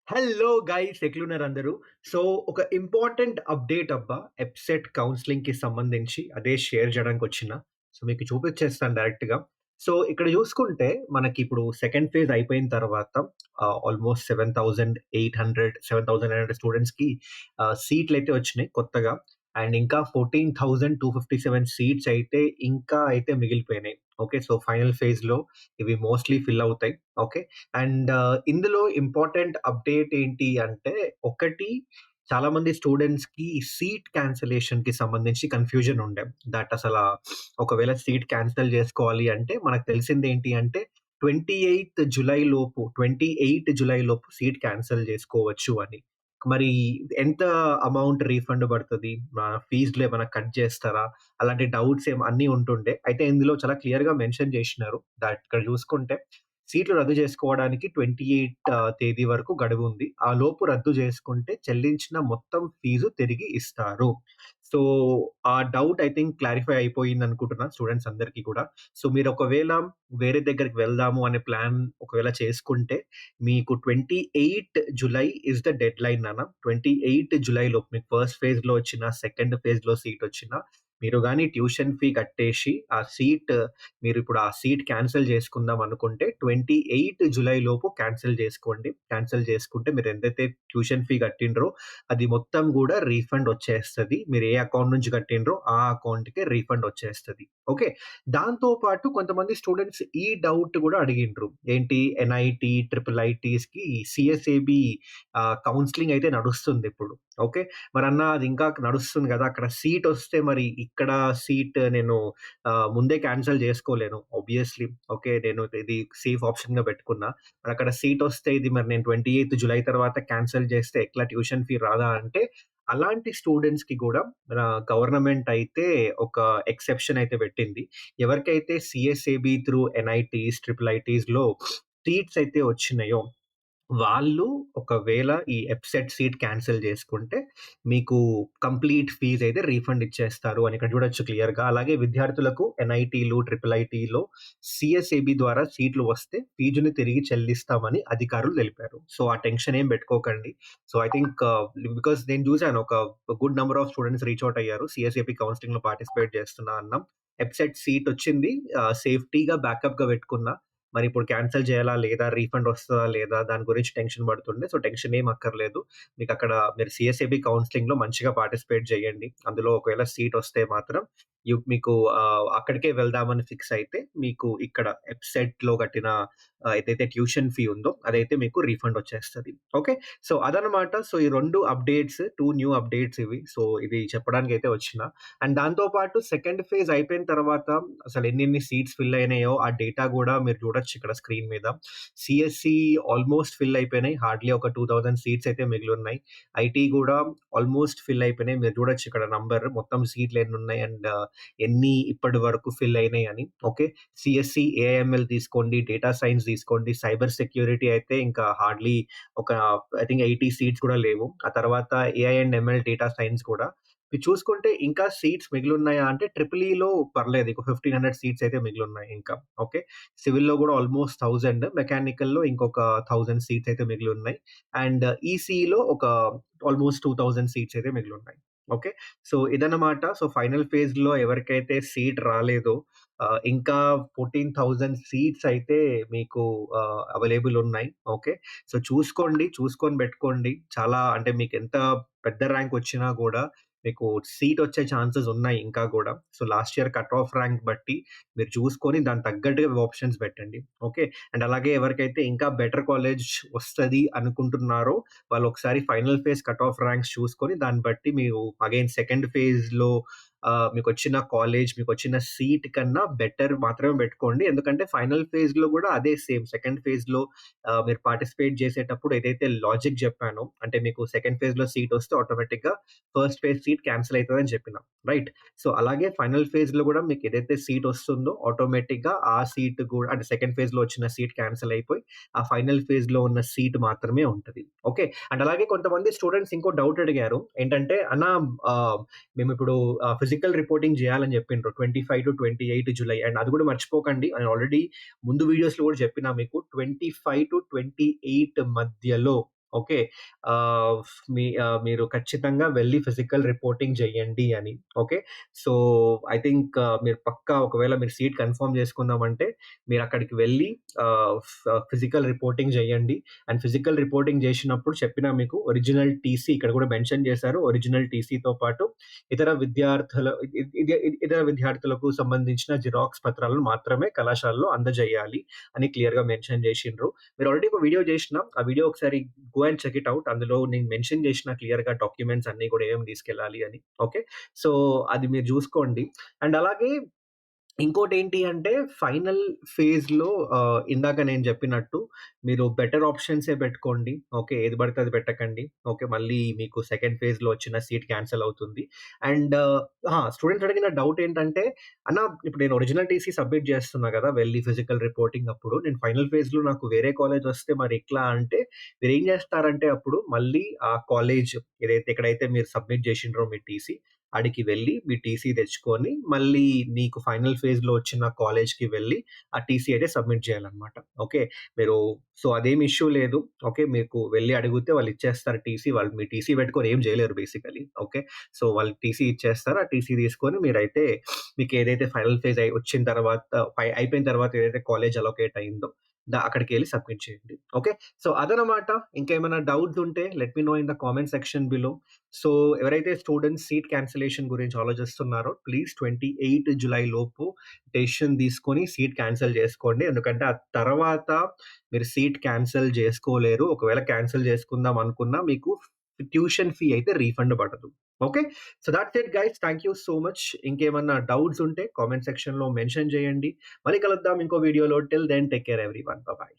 Hello guys ఎట్లున్నారు అందరూ? So, ఒక ఇంపార్టెంట్ అప్డేట్ అబ్బా! ఎబ్సెట్ కౌన్సెలింగ్‌కి సంబంధించి అదే షేర్ చేయడానికొచ్చిన. సో, మీకు చూపిచ్చేస్తాను డైరెక్ట్‌గా. సో, ఇక్కడ చూసుకుంటే మనకిప్పుడు సెకండ్ ఫేజ్ అయిపోయిన తర్వాత ఆల్‌మోస్ట్ 7,800 స్టూడెంట్స్‌కి సీట్లయితే వచ్చినాయి కొత్తగా. అండ్ ఇంకా 14,257 సీట్స్ అయితే ఇంకా అయితే మిగిలిపోయినాయి. ఓకే. సో, ఫైనల్ ఫేజ్‌లో ఇవి మోస్ట్‌లీ ఫిల్ అవుతాయి. ఓకే. అండ్ ఇందులో ఇంపార్టెంట్ అప్డేట్ ఏంటి అంటే, ఒకటి చాలా మంది స్టూడెంట్స్‌కి సీట్ క్యాన్సలేషన్‌కి సంబంధించి కన్‌ఫ్యూజన్ ఉండే. దట్ ఒకవేళ సీట్ క్యాన్సెల్ జేసుకోవాలి అంటే, మనకు తెలిసిందేంటి అంటే 28 జులై లోపు సీట్ క్యాన్సెల్ జేసుకోవచ్చు అని. మరి ఎంత అమౌంట్ రీఫండ్ పడతది? ఫీజ్‌లో ఏమైనా కట్ జేస్తారా? అలాంటి డౌట్స్ అన్నీ ఉంటుండే. అయితే ఇందులో చాలా క్లియర్‌గా మెన్షన్ జేషినారు. దట్ ఇక్కడ జూసుకుంటే సీట్లు రద్దు చేసుకోవడానికి 28 తేదీ వరకు గడువుంది. ఆ లోపు రద్దు చేసుకుంటే చెల్లించిన మొత్తం ఫీజు తిరిగి ఇస్తారు. సో, ఆ డౌట్ ఐ థింక్ క్లారిఫై అయిపోయిందనుకుంటున్నా స్టూడెంట్స్ అందరికీ కూడా. సో, మీరు ఒకవేళ వేరే దగ్గరికి వెళ్దాము అనే ప్లాన్ ఒకవేళ చేసుకుంటే, మీకు 28 జులై ఈస్ ద డెడ్‌లైన్ నాన్న. 28 జులైలోపు మీకు ఫస్ట్ ఫేజ్‌లో వచ్చిన, సెకండ్ ఫేజ్‌లో సీటొచ్చినా, మీరు గాని ట్యూషన్ ఫీ కట్టేసి మీరిప్పుడు ఆ సీట్ క్యాన్సెల్ చేసుకుందాం అనుకుంటే 28 జులై లోపు క్యాన్సెల్ చేసుకోండి. క్యాన్సెల్ చేసుకుంటే మీరెంతైతే ట్యూషన్ ఫీ కట్టిండ్రో అది మొత్తం గూడా రీఫండ్ వచ్చేస్తది. మీరు ఏ అకౌంట్ నుంచి కట్టిండ్రో ఆ అకౌంట్‌కే రీఫండ్ వచ్చేస్తది. ఓకే. దాంతో పాటు కొంతమంది స్టూడెంట్స్ ఈ డౌట్ గూడా అడిగిండ్రు. ఏంటి ఎన్‌ఐటీ, ట్రిపుల్ ఐటీస్‌కి సీఎస్ఏబీ కౌన్సెలింగ్ అయితే నడుస్తుందిప్పుడు. ఓకే. మరన్నా అది ఇంకా నడుస్తుంది గదా! అక్కడ సీటొస్తే మరి ఇక్కడ సీట్ నేను ముందే క్యాన్సెల్ జేసుకోలేను. Obviously okay. నేను ఇది సేఫ్ ఆప్షన్‌గా పెట్టుకున్నా. మరక్కడ సీటొస్తే ఇది మరి నేను 28 జులై తర్వాత క్యాన్సెల్ జేస్తే ఎట్లా ట్యూషన్ ఫీ రాదా అంటే, అలాంటి స్టూడెంట్స్‌కి గూడా మన గవర్నమెంట్ అయితే ఒక ఎక్సెప్షన్ అయితే పెట్టింది. ఎవరికైతే సీఎస్ఏబీ త్రూ ఎన్‌ఐటీస్, ట్రిపుల్ ఐటీస్‌లో సీట్స్ అయితే వచ్చినాయో వాళ్ళు ఒకవేళ ఈ ఎబ్సెట్ సీట్ క్యాన్సెల్ చేసుకుంటే, మీకు కంప్లీట్ ఫీజ్ అయితే రీఫండ్ ఇచ్చేస్తారు అని ఇక్కడ చూడొచ్చు క్లియర్‌గా. అలాగే విద్యార్థులకు ఎన్‌ఐటీలు, ట్రిపుల్ ఐటీలో సీఎస్ఏబీ ద్వారా సీట్లు వస్తే ఫీజుని తిరిగి చెల్లిస్తామని అధికారులు తెలిపారు. సో, ఆ టెన్షన్ ఏం పెట్టుకోకండి. సో, ఐ థింక్ బికాస్ నేను చూసాను ఒక good number of students reach out అయ్యారు. సీఎస్ఏపీ కౌన్సెలింగ్‌లో పార్టిసిపేట్ చేస్తున్నా అన్నాం. ఎబ్సెట్ సీట్ వచ్చింది. సేఫ్టీగా బ్యాకప్‌గా పెట్టుకున్నా. మరిప్పుడు క్యాన్సెల్ చేయాలా లేదా? రీఫండ్ వస్తదా లేదా? దాని గురించి టెన్షన్ పడుతుండే. సో, టెన్షన్ ఏం అక్కర్లేదు. మీరు సీఎస్ఏబీ కౌన్సెలింగ్‌లో మంచిగా పార్టిసిపేట్ చేయండి. అందులో ఒకవేళ సీట్ వస్తే మాత్రం మీకు అక్కడికే వెళ్దామని ఫిక్స్ అయితే మీకు ఇక్కడ ఎబ్సెట్‌లో కట్టిన ఏదైతే ట్యూషన్ ఫీ ఉందో అదైతే మీకు రీఫండ్ వచ్చేస్తది. ఓకే. సో, అదనమాట. సో, ఈ 2 అప్డేట్స్ 2 న్యూ అప్డేట్స్ ఇవి. సో, ఇవి చెప్పడానికైతే వచ్చిన. అండ్ దాంతో పాటు సెకండ్ ఫేజ్ అయిపోయిన తర్వాత అసలు ఎన్నెన్ని సీట్స్ ఫిల్ అయినాయో ఆ డేటా గూడా మీరు చూడొచ్చు ఇక్కడ స్క్రీన్ మీద. సీఎస్‌సి ఆల్‌మోస్ట్ ఫిల్ అయిపోయినాయి. హార్డ్‌లీ ఒక 2000 సీట్స్ అయితే మిగిలున్నాయి. ఐటీ గూడా ఆల్‌మోస్ట్ ఫిల్ అయిపోయినాయి. మీరు చూడొచ్చు ఇక్కడ నంబర్ మొత్తం సీట్లు ఎన్నున్నాయి అండ్ ఎన్ని ఇప్పటి వరకు ఫిల్ అయినాయి అని. ఓకే. సీఎస్‌సి, ఏఐఎంఎల్ తీసుకోండి, డేటా సైన్స్ తీసుకోండి, సైబర్ సెక్యూరిటీ అయితే ఇంకా హార్డ్‌లీ ఒక ఐ థింక్ 80 సీట్స్ కూడా లేవు. ఆ తర్వాత AI and ML data science కూడా. మీరు చూసుకుంటే ఇంకా సీట్స్ మిగిలున్నాయా అంటే ట్రిపుల్ ఈలో పర్లేదు. ఒక 1500 సీట్స్ అయితే మిగిలున్నాయి ఇంకా. ఓకే. సివిల్‌లో గూడా ఆల్‌మోస్ట్ 1000, మెకానికల్‌లో ఇంకొక 1000 సీట్స్ అయితే మిగిలున్నాయి. అండ్ ఈసీఈలో ఒక ఆల్‌మోస్ట్ 2000 సీట్స్ అయితే మిగిలున్నాయి. ఓకే. సో, ఇదన్నమాట. సో, ఫైనల్ ఫేజ్‌లో ఎవరికైతే సీట్ రాలేదో ఇంకా 14,000 సీట్స్ అయితే మీకు అవైలబుల్ ఉన్నాయి. ఓకే. సో, చూసుకోండి. చూసుకొని బెట్టుకోండి. చాలా అంటే మీకెంత పెద్ద ర్యాంక్ వచ్చినా గూడా మీకు సీటొచ్చే ఛాన్సెస్ ఉన్నాయి ఇంకా గూడా. So, last year cut off rank బట్టి మీరు చూసుకొని దానికి తగ్గట్టుగా ఆప్షన్స్ పెట్టండి. ఓకే. అండ్ అలాగే ఎవరికైతే ఇంకా బెటర్ కాలేజ్ వస్తది అనుకుంటున్నారో వాళ్ళొకసారి final phase cut off ranks చూసుకొని దాన్ని బట్టి మీరు అగైన్ సెకండ్ ఫేజ్‌లో మీకొచ్చిన కాలేజ్, మీకొచ్చిన సీట్ కన్నా బెటర్ మాత్రమే పెట్టుకోండి. ఎందుకంటే ఫైనల్ ఫేజ్‌లో గూడా అదే సేమ్ సెకండ్ ఫేజ్‌లో మీరు పార్టిసిపేట్ చేసేటప్పుడు ఏదైతే లాజిక్ జెప్పానో అంటే మీకు సెకండ్ ఫేజ్‌లో సీటొస్తే ఆటోమేటిక్‌గా ఫస్ట్ ఫేజ్ సీట్ క్యాన్సెల్ అయితదని చెప్పిన. రైట్? సో, అలాగే ఫైనల్ ఫేజ్‌లో గూడా మీకేదైతే సీటొస్తుందో ఆటోమేటిక్‌గా ఆ సీట్ గూడా అంటే సెకండ్ ఫేజ్‌లో వచ్చిన సీట్ క్యాన్సెల్ అయిపోయి, ఆ ఫైనల్ ఫేజ్‌లో ఉన్న సీట్ మాత్రమే ఉంటది. ఓకే. అండ్ అలాగే కొంతమంది స్టూడెంట్స్ ఇంకో డౌట్ అడిగారు. ఏంటంటే, "అన్నా ఆహ్, మేమిప్పుడు ఫిజికల్ రిపోర్టింగ్ జేయాలని జెప్పిండ్రు 25-28 జులై అండ్ అది గూడా మర్చిపోకండి. నేను ఆల్రెడీ ముందు వీడియోస్‌లో గూడా చెప్పినా మీకు 25-28 మధ్యలో ఓకే. ఆహ్, మీరు ఖచ్చితంగా వెళ్లి ఫిజికల్ రిపోర్టింగ్ జేయండి అని. ఓకే. సో, ఐ థింక్ మీరు పక్కా ఒకవేళ మీరు సీట్ కన్ఫర్మ్ జేసుకుందామంటే మీరక్కడికి వెళ్లి ఫిజికల్ రిపోర్టింగ్ జేయండి. అండ్ ఫిజికల్ రిపోర్టింగ్ జేసినప్పుడు చెప్పినా మీకు ఒరిజినల్ టీసీ ఇక్కడ గూడా మెన్షన్ చేశారు. ఒరిజినల్ టీసీతో పాటు ఇతర విద్యార్థుల ఇ ఇ ఇతర విద్యార్థులకు సంబంధించిన జిరాక్స్ పత్రాలను మాత్రమే కళాశాలలో అందజేయాలి అని క్లియర్‌గా మెన్షన్ జేషిండ్రు. మీరు ఆల్రెడీ ఒక వీడియో జేషిన. ఆ వీడియో ఒకసారి go and check it out. అందులో నేను మెన్షన్ జేషిన క్లియర్‌గా డాక్యుమెంట్స్ అన్నీ గూడా ఏమేమి తీసుకెళ్ళాలి అని. ఓకే. సో, అది మీరు జూసుకోండి. అండ్ అలాగే ఇంకోటేంటి అంటే ఫైనల్ ఫేజ్‌లో ఇందాక నేను జెప్పినట్టు మీరు బెటర్ ఆప్షన్సే పెట్టుకోండి. ఓకే. ఏది పడితే అది పెట్టకండి. ఓకే. మళ్ళీ మీకు సెకండ్ ఫేజ్‌లో వచ్చిన సీట్ క్యాన్సెల్ అవుతుంది. అండ్ స్టూడెంట్స్ అడిగిన డౌట్ ఏంటంటే, అన్న ఇప్పుడు నేను ఒరిజినల్ టీసీ సబ్మిట్ జేస్తున్నా గదా! వెళ్లి ఫిజికల్ రిపోర్టింగ్ అప్పుడు. నేను ఫైనల్ ఫేజ్‌లో నాకు వేరే కాలేజ్ వస్తే మరి ఎట్లా అంటే, మీరేం జేస్తారంటే అప్పుడు మళ్ళీ ఆ కాలేజ్ ఎక్కడైతే మీరు సబ్మిట్ జేషిండ్రో మీ టీసీ ఆడికి వెళ్లి మీ టీసీ తెచ్చుకొని, మళ్ళీ నీకు ఫైనల్ ఫేజ్‌లో వచ్చిన కాలేజ్‌కి వెళ్లి, ఆ టీసీ అయితే సబ్మిట్ చేయాలన్నమాట. ఓకే. మీరు సో, అదేమి ఇష్యూ లేదు. ఓకే. మీకు వెళ్లి అడిగితే వాళ్ళు ఇచ్చేస్తారు టీసీ. వాళ్ళు మీ టీసీ పెట్టుకొని ఏం చేయలేరు బేసికల్లీ. ఓకే. సో, వాళ్ళు టీసీ ఇచ్చేస్తారు. ఆ టీసీ తీసుకొని మీరైతే మీకేదైతే ఫైనల్ ఫేజ్ వచ్చిన తర్వాత అయిపోయిన తర్వాత ఏదైతే కాలేజ్ అలొకేట్ అయిందో, అక్కడికెళ్లి సబ్మిట్ చేయండి. ఓకే. సో, అదనమాట. ఇంకేమైనా డౌట్స్ ఉంటే let me know in the comment section below. So, ఎవరైతే స్టూడెంట్స్ సీట్ క్యాన్సెలేషన్ గురించి ఆలోచిస్తున్నారో ప్లీజ్ 28 జులై లోపు డెసిషన్ తీసుకొని సీట్ క్యాన్సెల్ చేసుకోండి. ఎందుకంటే ఆ తర్వాత మీరు సీట్ క్యాన్సెల్ చేసుకోలేరు. ఒకవేళ క్యాన్సెల్ చేసుకుందాం అనుకున్నా మీకు ట్యూషన్ ఫీ అయితే రీఫండ్ పడదు. Okay. So, that's it guys. Thank you so much. ఇంకేమన్నా డౌట్స్ ఉంటే కామెంట్ సెక్షన్‌లో మెన్షన్ చేయండి. మళ్ళీ కలుద్దాం ఇంకో వీడియోలో. Till then take care everyone. Bye by.